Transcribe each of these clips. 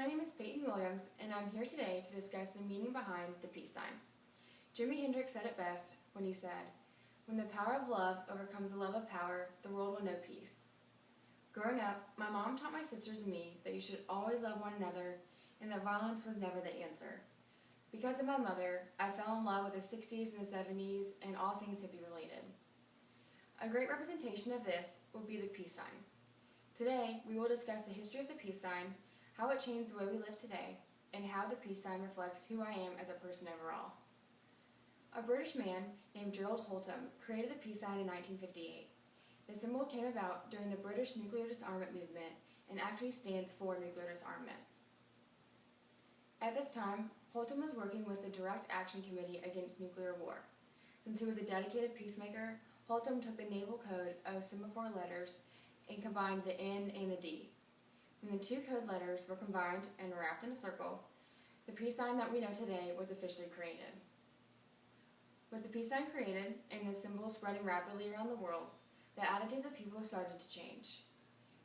My name is Peyton Williams, and I'm here today to discuss the meaning behind the peace sign. Jimi Hendrix said it best when he said, "When the power of love overcomes the love of power, the world will know peace." Growing up, my mom taught my sisters and me that you should always love one another and that violence was never the answer. Because of my mother, I fell in love with the 60s and the 70s and all things hippie related. A great representation of this would be the peace sign. Today, we will discuss the history of the peace sign, how it changed the way we live today, and how the peace sign reflects who I am as a person overall. A British man named Gerald Holtham created the peace sign in 1958. The symbol came about during the British nuclear disarmament movement and actually stands for nuclear disarmament. At this time, Holtham was working with the Direct Action Committee Against Nuclear War. Since he was a dedicated peacemaker, Holtham took the naval code of semaphore letters and combined the N and the D. When the two code letters were combined and wrapped in a circle, the peace sign that we know today was officially created. With the peace sign created and the symbol spreading rapidly around the world, the attitudes of people started to change.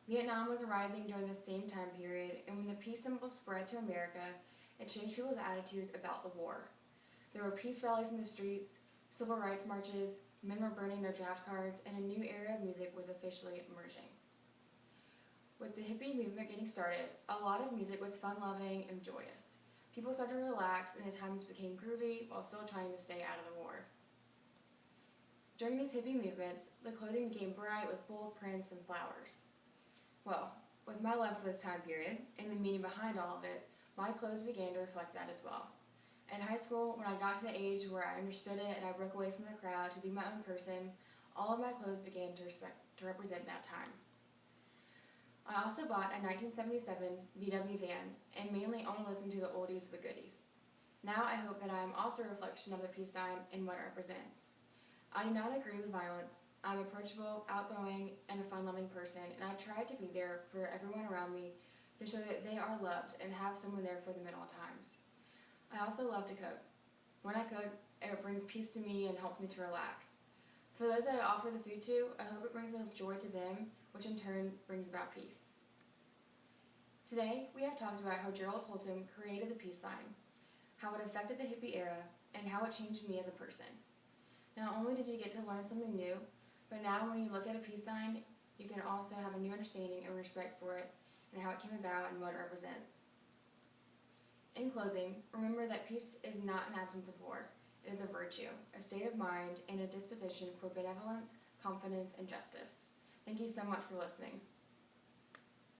Vietnam was arising during the same time period, and when the peace symbol spread to America, it changed people's attitudes about the war. There were peace rallies in the streets, civil rights marches, men were burning their draft cards, and a new era of music was officially emerging. With the hippie movement getting started, a lot of music was fun-loving and joyous. People started to relax and the times became groovy while still trying to stay out of the war. During these hippie movements, the clothing became bright with bold prints and flowers. Well, with my love for this time period and the meaning behind all of it, my clothes began to reflect that as well. In high school, when I got to the age where I understood it and I broke away from the crowd to be my own person, all of my clothes began to represent that time. I also bought a 1977 VW van and mainly only listened to the oldies but goodies. Now I hope that I am also a reflection of the peace sign and what it represents. I do not agree with violence. I'm approachable, outgoing, and a fun-loving person, and I try to be there for everyone around me to show that they are loved and have someone there for them at all times. I also love to cook. When I cook, it brings peace to me and helps me to relax. For those that I offer the food to, I hope it brings a joy to them, which in turn brings about peace. Today, we have talked about how Gerald Holtham created the peace sign, how it affected the hippie era, and how it changed me as a person. Not only did you get to learn something new, but now when you look at a peace sign, you can also have a new understanding and respect for it and how it came about and what it represents. In closing, remember that peace is not an absence of war. It is a virtue, a state of mind, and a disposition for benevolence, confidence, and justice. Thank you so much for listening.